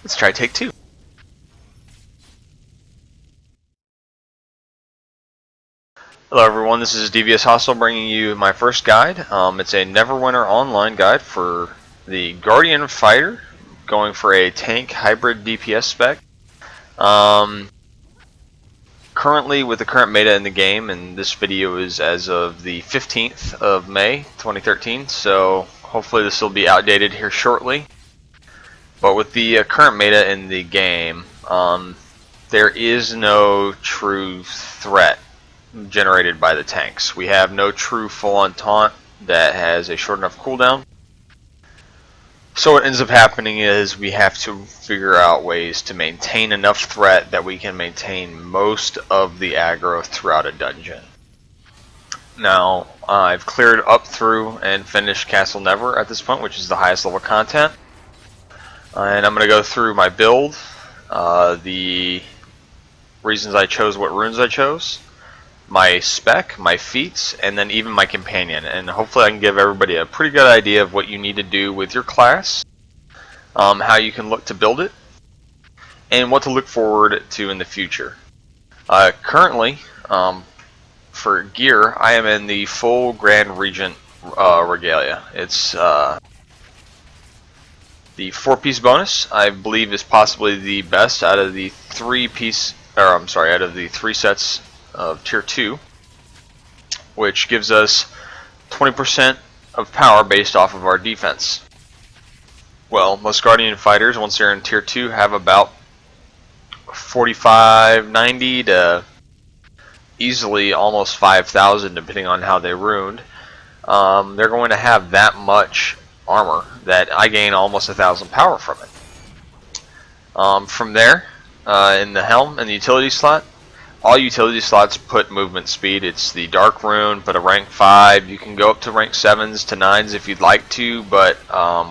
Let's try take two. Hello everyone, this is Devious Hostile bringing you my first guide. It's a Neverwinter online guide for the Guardian Fighter, going for a tank hybrid DPS spec. Currently, with the current meta in the game, and this video is as of the 15th of May 2013, so hopefully this will be outdated here shortly. But with the current meta in the game, there is no true threat generated by the tanks. We have no true full-on taunt that has a short enough cooldown. So what ends up happening is we have to figure out ways to maintain enough threat that we can maintain most of the aggro throughout a dungeon. Now, I've cleared up through and finished Castle Never at this point, which is the highest level content. And I'm going to go through my build, the reasons I chose what runes I chose, my spec, my feats, and then even my companion. And hopefully I can give everybody a pretty good idea of what you need to do with your class, how you can look to build it, and what to look forward to in the future. Currently, for gear, I am in the full Grand Regent regalia. It's the 4-piece bonus, I believe, is possibly the best out of the 3 sets of tier 2, which gives us 20% of power based off of our defense. Well, most Guardian fighters, once they're in tier 2, have about 4590 to easily almost 5,000, depending on how they ruined. They're going to have that much armor that I gain almost 1,000 power from it. From there, in the helm and the utility slot, all utility slots put movement speed. It's the Dark Rune, but a rank 5. You can go up to rank 7s to 9s if you'd like to, but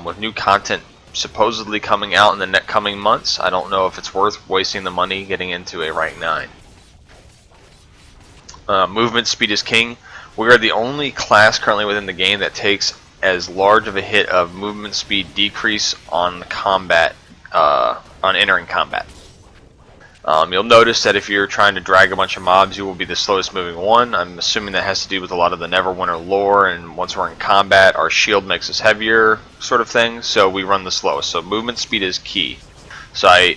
with new content supposedly coming out in the next coming months, I don't know if it's worth wasting the money getting into a rank 9. Movement speed is king. We are the only class currently within the game that takes as large of a hit of movement speed decrease on combat, on entering combat. You'll notice that if you're trying to drag a bunch of mobs, you will be the slowest moving one. I'm assuming that has to do with a lot of the Neverwinter lore, and once we're in combat, our shield makes us heavier, sort of thing, so we run the slowest. So movement speed is key. So I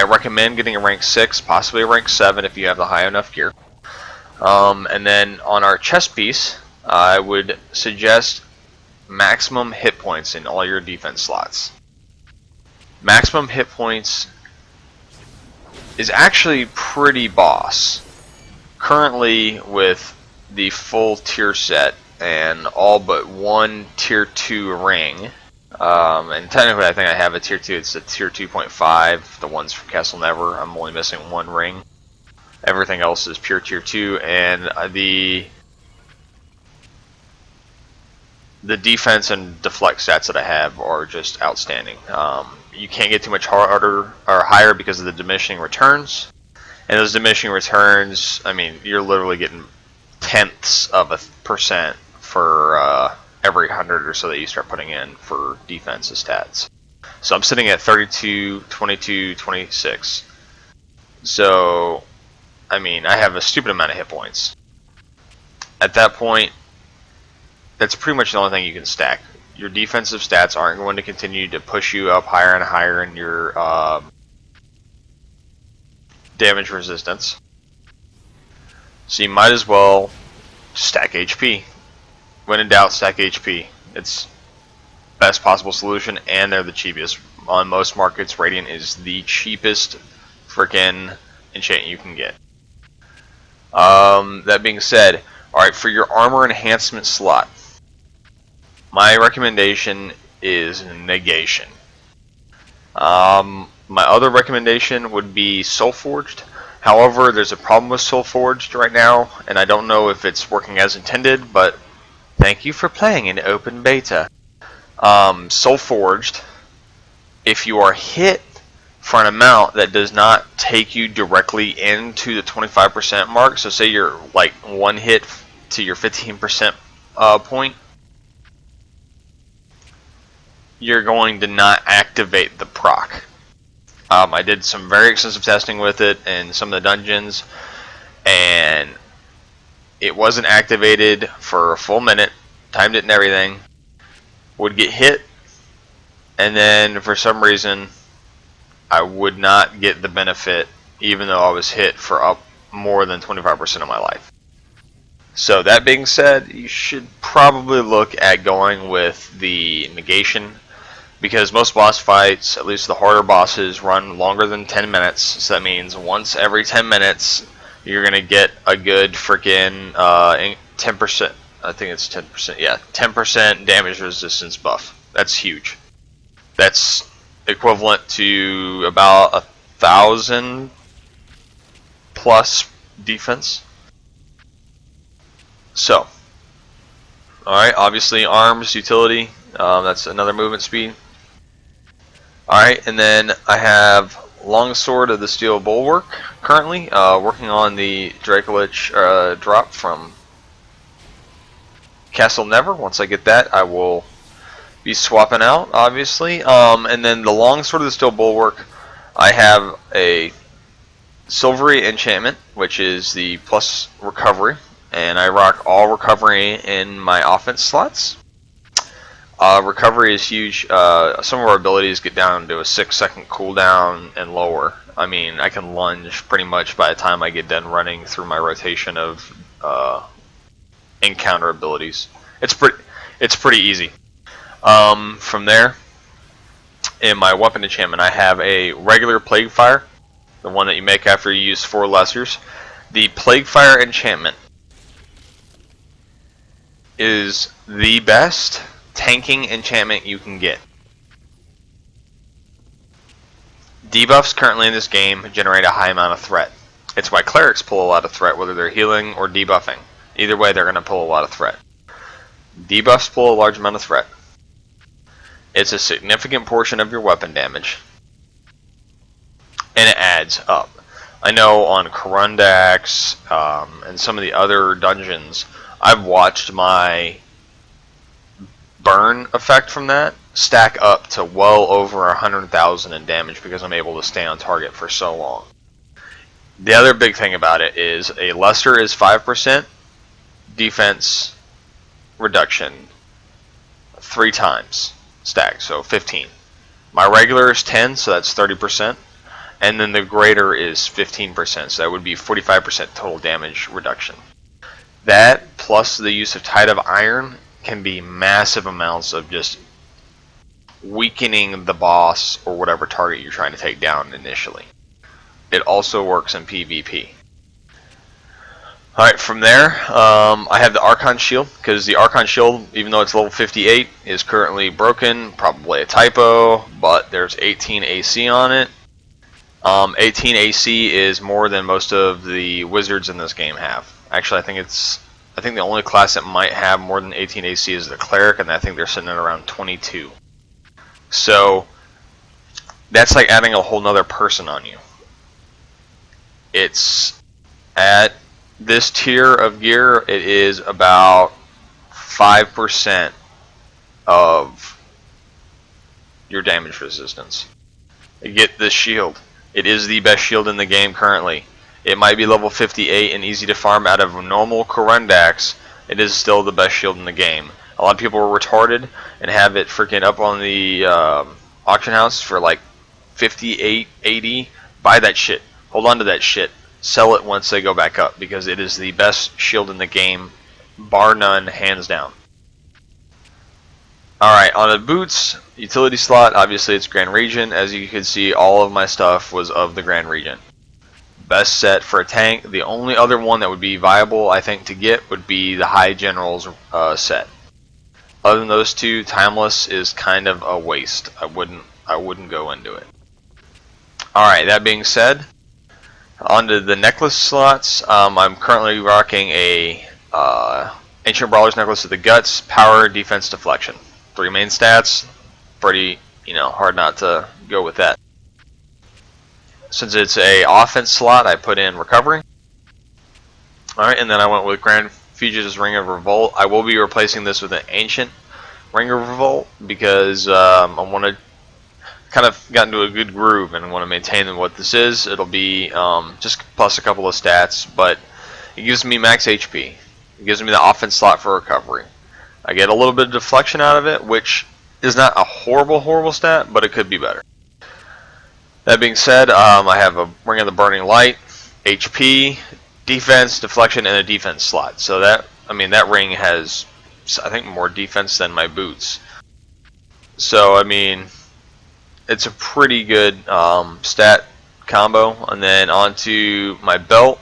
recommend getting a rank 6, possibly a rank 7 if you have the high enough gear. And then on our chest piece, I would suggest maximum hit points in all your defense slots. Maximum hit points is actually pretty boss. Currently, with the full tier set and all but one tier 2 ring, and technically I think I have a tier 2, it's a tier 2.5, the ones from Castle Never. I'm only missing one ring. Everything else is pure tier 2, and the defense and deflect stats that I have are just outstanding. You can't get too much harder or higher because of the diminishing returns, and those diminishing returns, I mean, you're literally getting tenths of a percent for every 100 or so that you start putting in for defensive stats. So I'm sitting at 32, 22, 26. So, I mean, I have a stupid amount of hit points. At that point, that's pretty much the only thing you can stack. Your defensive stats aren't going to continue to push you up higher and higher in your damage resistance. So you might as well stack HP. When in doubt, stack HP. It's best possible solution, and they're the cheapest. On most markets, Radiant is the cheapest frickin' enchant you can get. That being said, alright, for your armor enhancement slot, my recommendation is Negation. My other recommendation would be Soulforged. However, there's a problem with Soulforged right now, and I don't know if it's working as intended, but thank you for playing in open beta. Soulforged, if you are hit for an amount that does not take you directly into the 25% mark, so say you're like one hit to your 15% point, you're going to not activate the proc. I did some very extensive testing with it in some of the dungeons, and it wasn't activated for a full minute, timed it and everything, would get hit, and then for some reason I would not get the benefit even though I was hit for up more than 25% of my life. So that being said, you should probably look at going with the negation, because most boss fights, at least the harder bosses, run longer than 10 minutes. So that means once every 10 minutes you're going to get a good freaking 10%, I think it's 10%, yeah, 10% damage resistance buff. That's huge. That's equivalent to about 1,000 plus defense. So, alright, obviously arms, utility, that's another movement speed. Alright, and then I have Longsword of the Steel Bulwark currently, working on the Dracolich drop from Castle Never. Once I get that, I will be swapping out, obviously. And then the Longsword of the Steel Bulwark, I have a Silvery Enchantment, which is the plus recovery, and I rock all recovery in my offense slots. Recovery is huge. Some of our abilities get down to a 6-second cooldown and lower. I mean, I can lunge pretty much by the time I get done running through my rotation of encounter abilities. It's pretty easy. From there, in my weapon enchantment, I have a regular Plague Fire, the one that you make after you use 4 lessers. The Plague Fire enchantment is the best tanking enchantment you can get. Debuffs currently in this game generate a high amount of threat. It's why clerics pull a lot of threat, whether they're healing or debuffing. Either way, they're going to pull a lot of threat. Debuffs pull a large amount of threat. It's a significant portion of your weapon damage, and it adds up. I know on Corundax and some of the other dungeons, I've watched my burn effect from that stack up to well over 100,000 in damage because I'm able to stay on target for so long. The other big thing about it is a lesser is 5% defense reduction 3 times stack, so 15. My regular is 10, so that's 30%, and then the greater is 15%, so that would be 45% total damage reduction. That plus the use of Tide of Iron can be massive amounts of just weakening the boss or whatever target you're trying to take down initially. It also works in PvP. Alright, from there, I have the Archon Shield, because the Archon Shield, even though it's level 58, is currently broken, probably a typo, but there's 18 AC on it. 18 AC is more than most of the wizards in this game have. Actually, I think the only class that might have more than 18 AC is the Cleric, and I think they're sitting at around 22. So, that's like adding a whole nother person on you. It's at this tier of gear, it is about 5% of your damage resistance. You get this shield. It is the best shield in the game currently. It might be level 58 and easy to farm out of normal Corundax. It is still the best shield in the game. A lot of people are retarded and have it freaking up on the auction house for like 58, 80. Buy that shit. Hold on to that shit. Sell it once they go back up, because it is the best shield in the game, bar none, hands down. Alright, on the boots, utility slot, obviously it's Grand Region. As you can see, all of my stuff was of the Grand Region. Best set for a tank. The only other one that would be viable, I think, to get would be the High General's set. Other than those two, Timeless is kind of a waste. I wouldn't go into it. Alright, that being said, onto the necklace slots. I'm currently rocking a Ancient Brawler's Necklace of the Guts, Power, Defense, Deflection. 3 main stats. Pretty, hard not to go with that. Since it's a offense slot, I put in Recovery. Alright, and then I went with Grand Fugitive's Ring of Revolt. I will be replacing this with an Ancient Ring of Revolt because I want to kind of got into a good groove and want to maintain what this is, it'll be just plus a couple of stats, but it gives me max HP. It gives me the offense slot for recovery. I get a little bit of deflection out of it, which is not a horrible stat, but it could be better. That being said, I have a Ring of the Burning Light, HP, defense, deflection, and a defense slot. So that ring has, I think, more defense than my boots. So it's a pretty good stat combo. And then onto my belt,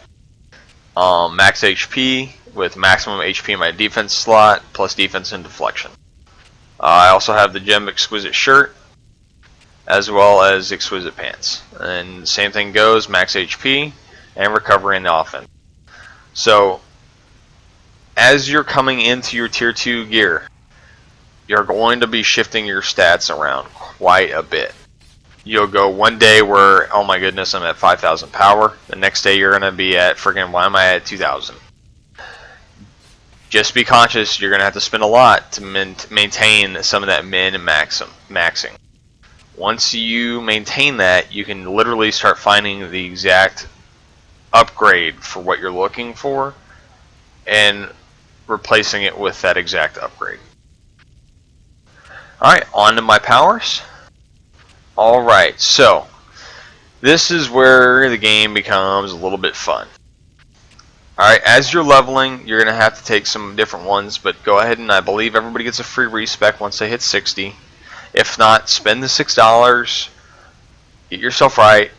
max HP with maximum HP in my defense slot, plus defense and deflection. I also have the Gem Exquisite shirt, as well as Exquisite pants. And same thing goes, max HP and recovery in the offense. So, as you're coming into your tier 2 gear, you're going to be shifting your stats around quite a bit. You'll go one day where, oh my goodness, I'm at 5,000 power. The next day you're going to be at, why am I at 2,000? Just be conscious, you're going to have to spend a lot to maintain some of that min and maxing. Once you maintain that, you can literally start finding the exact upgrade for what you're looking for and replacing it with that exact upgrade. Alright, on to my powers. Alright, so this is where the game becomes a little bit fun. Alright, as you're leveling, you're going to have to take some different ones, but go ahead and I believe everybody gets a free respec once they hit 60. If not, spend the $6, get yourself right,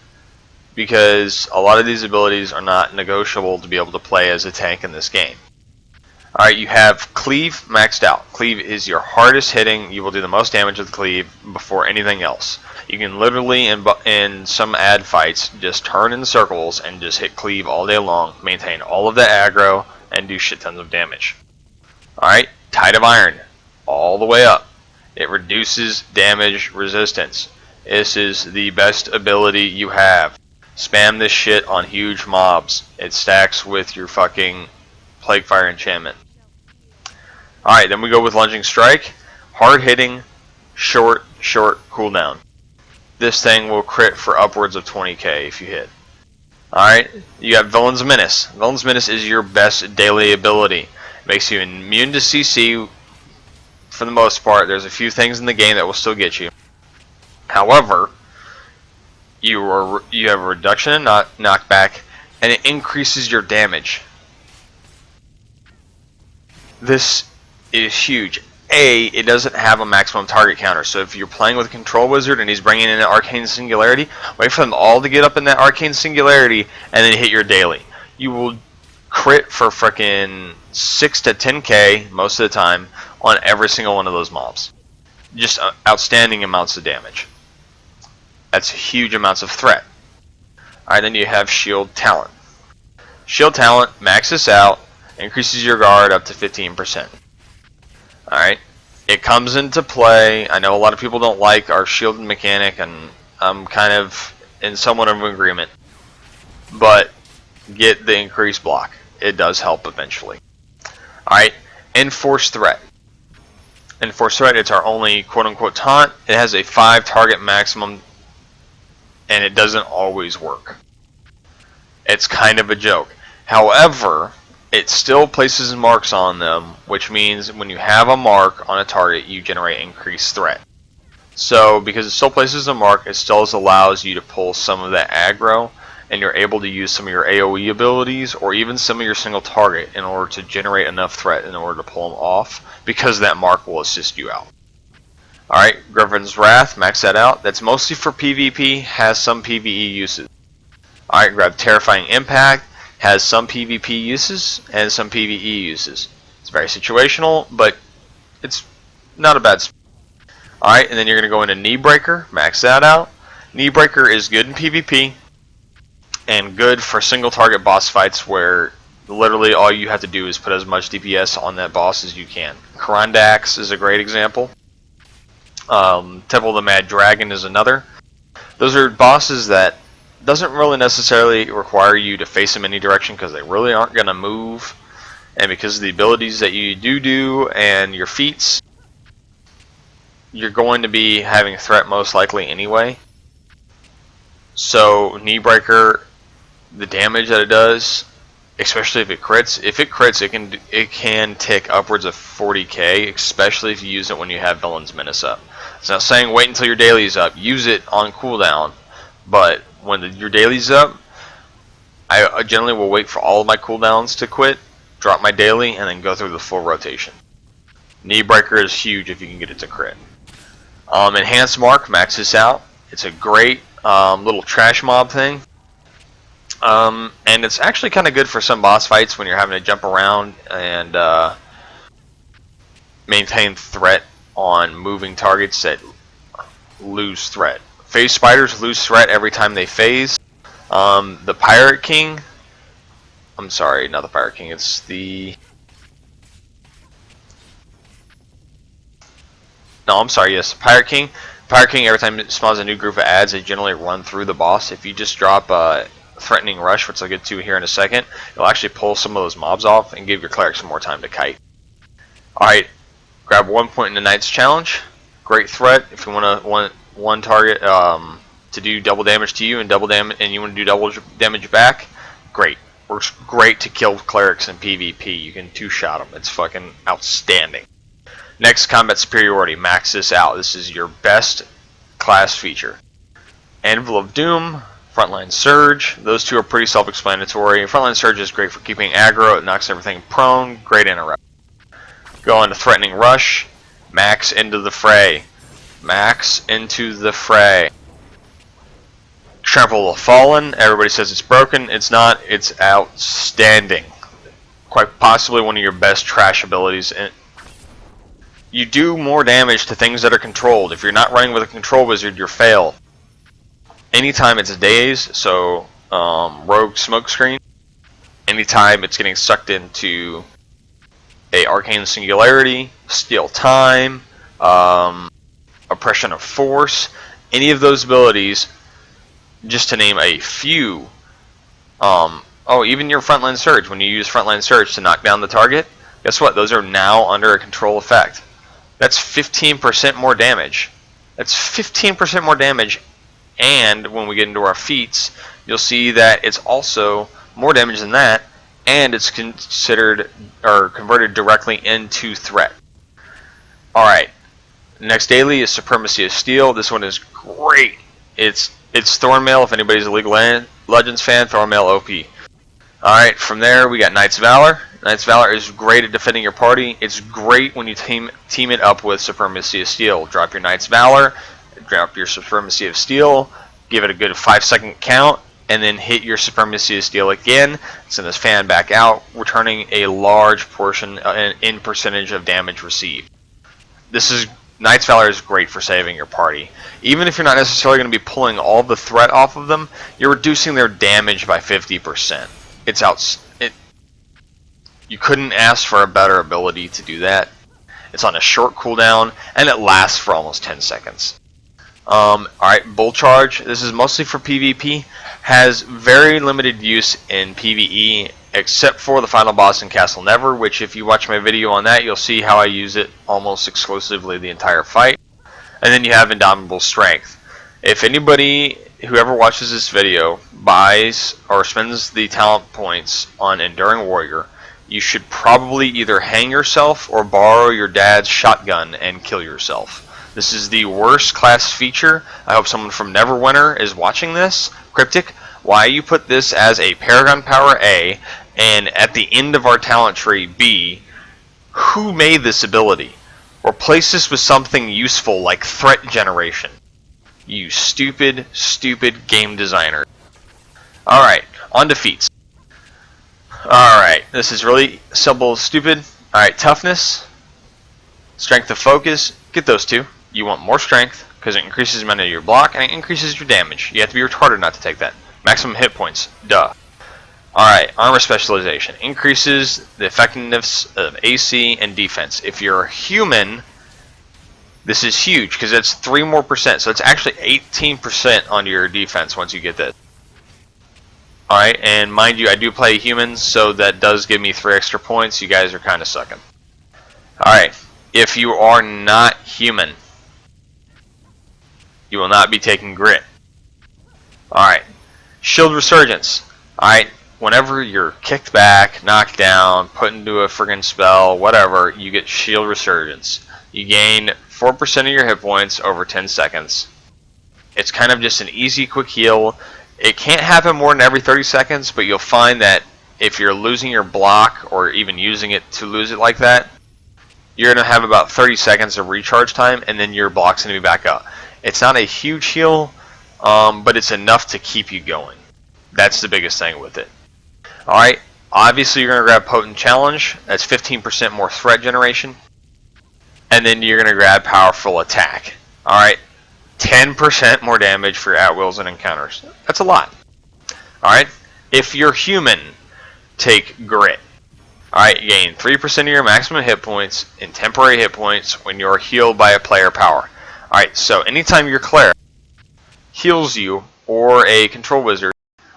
because a lot of these abilities are not negotiable to be able to play as a tank in this game. Alright, you have Cleave maxed out. Cleave is your hardest hitting. You will do the most damage with Cleave before anything else. You can literally, in some ad fights, just turn in circles and just hit Cleave all day long, maintain all of the aggro, and do shit tons of damage. Alright, Tide of Iron, all the way up. It reduces damage resistance. This is the best ability you have. Spam this shit on huge mobs. It stacks with your fucking Plague Fire enchantment. Alright, then we go with Lunging Strike. Hard hitting, short cooldown. This thing will crit for upwards of 20k if you hit. Alright, you have Villain's Menace. Villain's Menace is your best daily ability. It makes you immune to CC for the most part. There's a few things in the game that will still get you. However, you have a reduction in knockback, and it increases your damage. This is huge. It doesn't have a maximum target counter, so if you're playing with a Control Wizard and he's bringing in an Arcane Singularity, wait for them all to get up in that Arcane Singularity and then hit your daily. You will crit for frickin' 6 to 10k most of the time on every single one of those mobs. Just outstanding amounts of damage. That's huge amounts of threat. Alright, then you have Shield Talent. Shield Talent, max this out, increases your guard up to 15%. Alright, it comes into play. I know a lot of people don't like our shield mechanic, and I'm kind of in somewhat of an agreement. But get the increased block. It does help eventually. Alright, Enforced Threat. Enforced Threat, it's our only quote-unquote taunt. It has a 5 target maximum, and it doesn't always work. It's kind of a joke. However, it still places marks on them, which means when you have a mark on a target, you generate increased threat. So, because it still places a mark, it still allows you to pull some of that aggro, and you're able to use some of your AoE abilities, or even some of your single target, in order to generate enough threat in order to pull them off, because that mark will assist you out. Alright, Griffin's Wrath, max that out. That's mostly for PvP, has some PvE uses. Alright, grab Terrifying Impact, has some PvP uses and some PvE uses. It's very situational, but it's not a bad. Alright, and then you're going to go into Knee Breaker, max that out. Knee Breaker is good in PvP and good for single target boss fights where literally all you have to do is put as much DPS on that boss as you can. Karandax is a great example. Temple of the Mad Dragon is another. Those are bosses that doesn't really necessarily require you to face them any direction because they really aren't going to move, and because of the abilities that you do and your feats, you're going to be having threat most likely anyway. So knee breaker, the damage that it does, especially if it crits, it can tick upwards of 40k, especially if you use it when you have Villain's Menace up. It's not saying wait until your daily's up. Use it on cooldown, but when your daily's up, I generally will wait for all of my cooldowns to quit, drop my daily, and then go through the full rotation. Knee breaker is huge if you can get it to crit. Enhanced Mark, max this out. It's a great little trash mob thing. And it's actually kind of good for some boss fights when you're having to jump around and maintain threat on moving targets that lose threat. Phase spiders lose threat every time they phase. The Pirate King, I'm sorry, not the Pirate King, it's the... No, I'm sorry, yes, Pirate King. Pirate King, every time it spawns a new group of ads, they generally run through the boss. If you just drop Threatening Rush, which I'll get to here in a second, it'll actually pull some of those mobs off and give your cleric some more time to kite. Alright, grab 1 point in the Knight's Challenge. Great threat if you want one target to do double damage to you and you want to do double damage back. Great. Works great to kill clerics in PvP. You can two-shot them. It's fucking outstanding. Next, Combat Superiority. Max this out. This is your best class feature. Anvil of Doom, Frontline Surge. Those two are pretty self-explanatory. Frontline Surge is great for keeping aggro. It knocks everything prone. Great interrupt. Go on to Threatening Rush. Max into the fray. Max into the fray. Trample the Fallen. Everybody says it's broken. It's not. It's outstanding. Quite possibly one of your best trash abilities. You do more damage to things that are controlled. If you're not running with a control wizard, you're fail. Anytime it's daze, so rogue smokescreen. Anytime it's getting sucked into a arcane singularity, steal time, oppression of force, any of those abilities, just to name a few. Even your frontline surge. When you use frontline surge to knock down the target, guess what? Those are now under a control effect. That's 15% more damage. That's 15% more damage, and when we get into our feats, you'll see that it's also more damage than that, and it's considered or converted directly into threat. Alright, next daily is Supremacy of Steel. This one is great. It's Thornmail, if anybody's a League of Legends fan, Thornmail OP. Alright, from there we got Knight's Valor. Knight's Valor is great at defending your party. It's great when you team it up with Supremacy of Steel. Drop your Knight's Valor, drop your Supremacy of Steel, give it a good 5-second count, and then hit your Supremacy of Steel again, send this fan back out, returning a large portion in percentage of damage received. Knight's Valor is great for saving your party. Even if you're not necessarily going to be pulling all the threat off of them, you're reducing their damage by 50%. You couldn't ask for a better ability to do that. It's on a short cooldown, and it lasts for almost 10 seconds. Alright, Bull Charge. This is mostly for PvP. Has very limited use in PvE, except for the final boss in Castle Never, which if you watch my video on that, you'll see how I use it almost exclusively the entire fight. And then you have Indomitable Strength. If anybody, whoever watches this video, buys or spends the talent points on Enduring Warrior, you should probably either hang yourself or borrow your dad's shotgun and kill yourself. This is the worst class feature. I hope someone from Neverwinter is watching this. Cryptic, why you put this as a Paragon Power A, and at the end of our talent tree B, who made this ability? Replace this with something useful like threat generation. You stupid, stupid game designer. Alright, on to feats. Alright, this is really simple, stupid. Alright, toughness, strength of focus, get those two. You want more strength, because it increases the amount of your block, and it increases your damage. You have to be retarded not to take that. Maximum hit points, duh. Alright, armor specialization. Increases the effectiveness of AC and defense. If you're a human, this is huge, because it's 3% more, so it's actually 18% on your defense once you get this. Alright, and mind you, I do play humans, so that does give me 3 extra points. You guys are kind of sucking. Alright, if you are not human, You will not be taking grit. Alright, shield resurgence. Alright, whenever you're kicked back, knocked down, put into a friggin' spell, whatever, you get shield resurgence. You gain 4% of your hit points over 10 seconds. It's kind of just an easy, quick heal. It can't happen more than every 30 seconds, but you'll find that if you're losing your block, or even using it to lose it like that, you're going to have about 30 seconds of recharge time, and then your block's going to be back up. It's not a huge heal, but it's enough to keep you going. That's the biggest thing with it. Alright, obviously you're going to grab Potent Challenge. That's 15% more threat generation. And then you're going to grab Powerful Attack. Alright, 10% more damage for your at-wills and encounters. That's a lot. Alright, if you're human, take Grit. Alright, you gain 3% of your maximum hit points and temporary hit points when you're healed by a player power. Alright, so anytime your cleric heals you, or a control wizard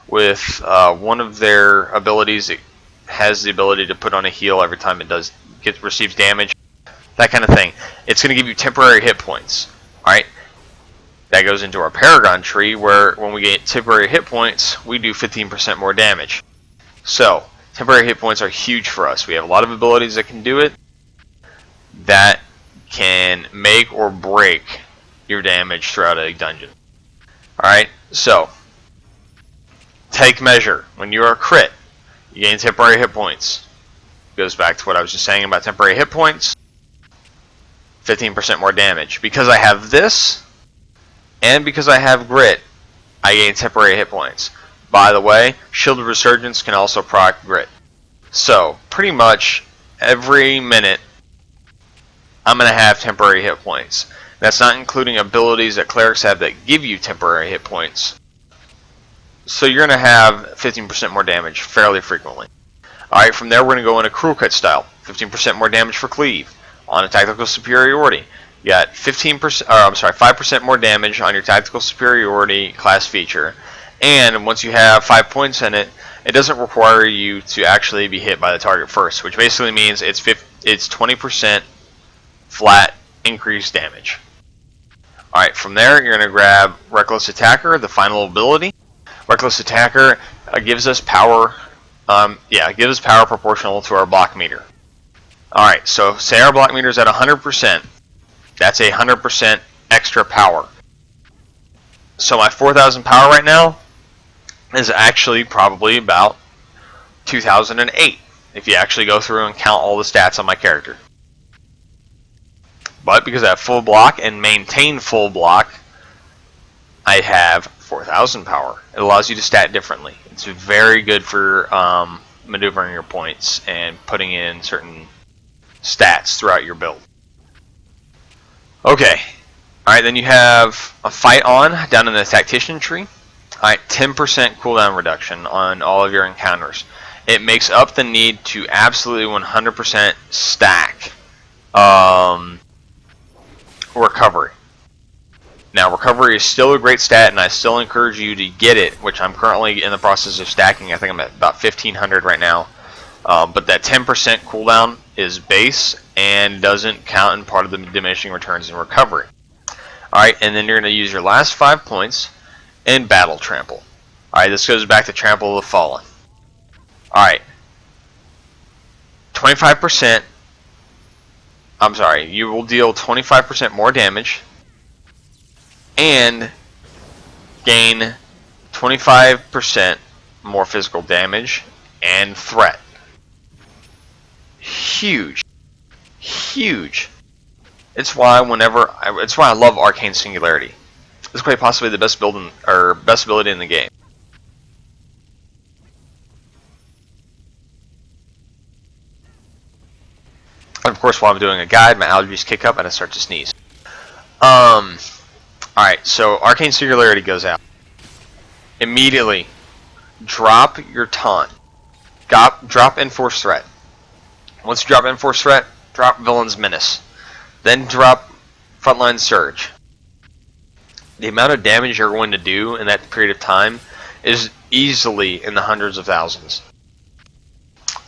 with one of their abilities, it has the ability to put on a heal every time it receives damage, that kind of thing. It's going to give you temporary hit points. Alright, that goes into our Paragon tree, where when we get temporary hit points, we do 15% more damage. So, temporary hit points are huge for us. We have a lot of abilities that can do it, that can make or break your damage throughout a dungeon. Alright, so, take measure. When you are crit, you gain temporary hit points. Goes back to what I was just saying about temporary hit points. 15% more damage. Because I have this, and because I have grit, I gain temporary hit points. By the way, Shield of Resurgence can also proc grit. So, pretty much every minute, I'm going to have temporary hit points. That's not including abilities that clerics have that give you temporary hit points. So you're going to have 15% more damage fairly frequently. Alright, from there we're going to go into Cruel Cut style. 15% more damage for Cleave. On a Tactical Superiority, you got 5% more damage on your Tactical Superiority class feature. And once you have 5 points in it, it doesn't require you to actually be hit by the target first, which basically means it's 20% flat increased damage. Alright, from there you're going to grab Reckless Attacker, the final ability. Reckless Attacker gives us power. Gives us power proportional to our block meter. Alright, so say our block meter is at 100%. That's 100% extra power. So my 4,000 power right now is actually probably about 2008, if you actually go through and count all the stats on my character. But because I have full block and maintain full block, I have 4,000 power. It allows you to stat differently. It's very good for maneuvering your points and putting in certain stats throughout your build. Okay, alright, then you have a Fight On down in the Tactician tree. Alright, 10% cooldown reduction on all of your encounters. It makes up the need to absolutely 100% stack Recovery. Now, Recovery is still a great stat, and I still encourage you to get it, which I'm currently in the process of stacking. I think I'm at about 1,500 right now. But that 10% cooldown is base and doesn't count in part of the diminishing returns in Recovery. Alright, and then you're going to use your last 5 points in Battle Trample. Alright, this goes back to Trample of the Fallen. Alright. 25%. I'm sorry, you will deal 25% more damage and gain 25% more physical damage and threat. Huge. Huge. It's why I love Arcane Singularity. It's quite possibly the best best ability in the game. And of course, while I'm doing a guide, my allergies kick up and I start to sneeze. Alright, so Arcane Singularity goes out. Immediately, drop your taunt. Drop Enforced Threat. Once you drop Enforced Threat, drop Villain's Menace. Then drop Frontline Surge. The amount of damage you're going to do in that period of time is easily in the hundreds of thousands.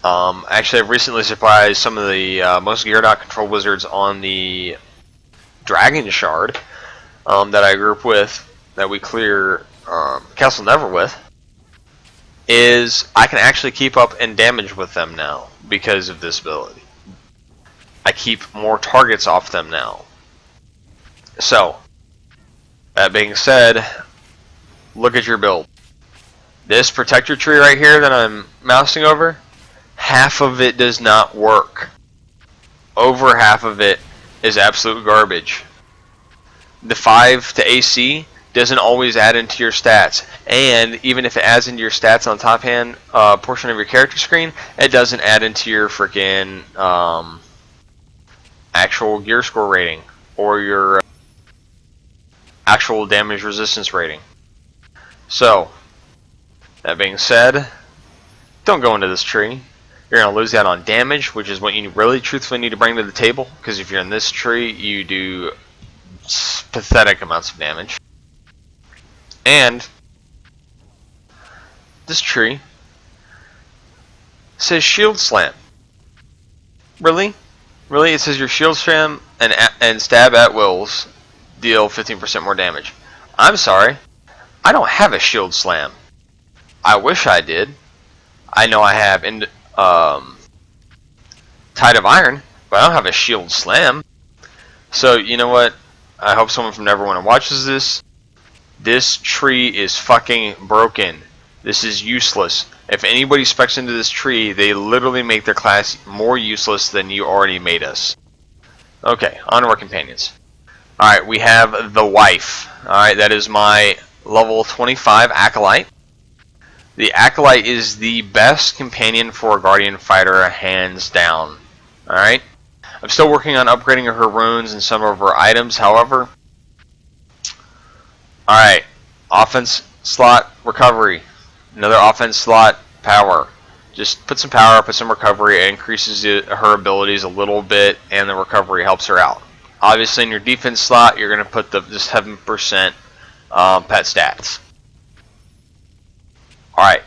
Actually, I've recently surprised some of the most geared out control wizards on the Dragon Shard that I group with, that we clear Castle Never with, is I can actually keep up in damage with them now because of this ability. I keep more targets off them now. So, that being said, look at your build. This protector tree right here that I'm mousing over, half of it does not work. Over half of it is absolute garbage. The 5 to AC doesn't always add into your stats, and even if it adds into your stats on the top hand portion of your character screen, it doesn't add into your freaking actual gear score rating or your actual damage resistance rating. So, that being said, don't go into this tree. You're going to lose out on damage, which is what you really truthfully need to bring to the table, because if you're in this tree, you do pathetic amounts of damage. And this tree says shield slam. Really? Really? It says your shield slam and stab at wills deal 15% more damage. I'm sorry. I don't have a shield slam. I wish I did. I know I have Tide of Iron, but I don't have a shield slam. So, you know what? I hope someone from Neverwinter watches this. This tree is fucking broken. This is useless. If anybody specs into this tree, they literally make their class more useless than you already made us. Okay, on to our companions. Alright, we have the wife. Alright, that is my level 25 Acolyte. The Acolyte is the best companion for a Guardian Fighter, hands down. Alright? I'm still working on upgrading her runes and some of her items, however. Alright, offense slot, recovery. Another offense slot, power. Just put some power, put some recovery, it increases her abilities a little bit, and the recovery helps her out. Obviously, in your defense slot, you're going to put the just 7% pet stats. Alright.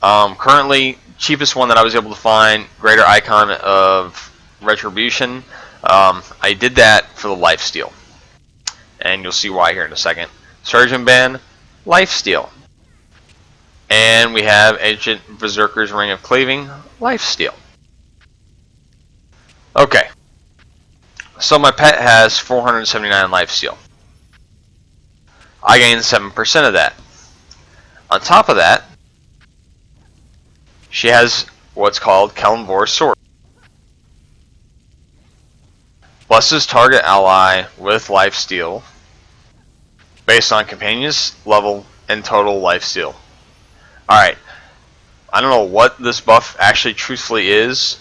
Currently, cheapest one that I was able to find, Greater Icon of Retribution. I did that for the lifesteal. And you'll see why here in a second. Surgeon Band, lifesteal. And we have Ancient Berserker's Ring of Cleaving, lifesteal. Okay. So my pet has 479 lifesteal. I gain 7% of that. On top of that, she has what's called Kelenvor's Sword. Blesses target ally with lifesteal based on companion's level and total lifesteal. Alright, I don't know what this buff actually truthfully is,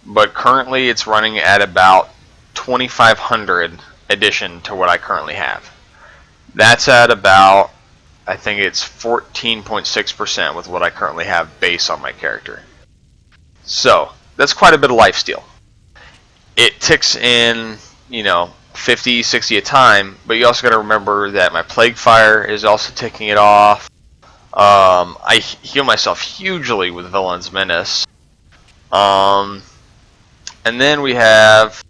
but currently it's running at about 2,500 addition to what I currently have. That's at about, I think it's 14.6% with what I currently have base on my character. So, that's quite a bit of lifesteal. It ticks in, 50, 60 a time, but you also got to remember that my Plague Fire is also ticking it off. I heal myself hugely with Villain's Menace. And then we have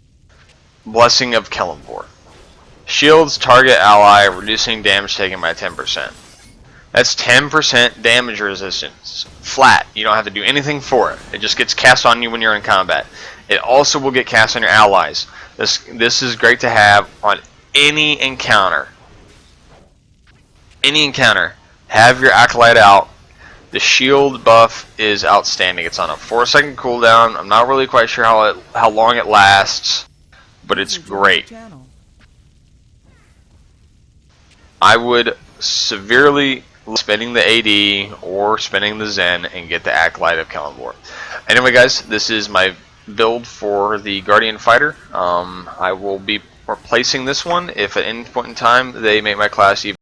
Blessing of Kelenvor. Shields target ally, reducing damage taken by 10%. That's 10% damage resistance. Flat. You don't have to do anything for it. It just gets cast on you when you're in combat. It also will get cast on your allies. This is great to have on any encounter. Any encounter. Have your Acolyte out. The shield buff is outstanding. It's on a 4-second cooldown. I'm not really quite sure how long it lasts, but it's great. I would severely spending the AD or spending the Zen and get the Acolyte of Kelenvor. Anyway, guys, this is my build for the Guardian Fighter. I will be replacing this one if at any point in time they make my class even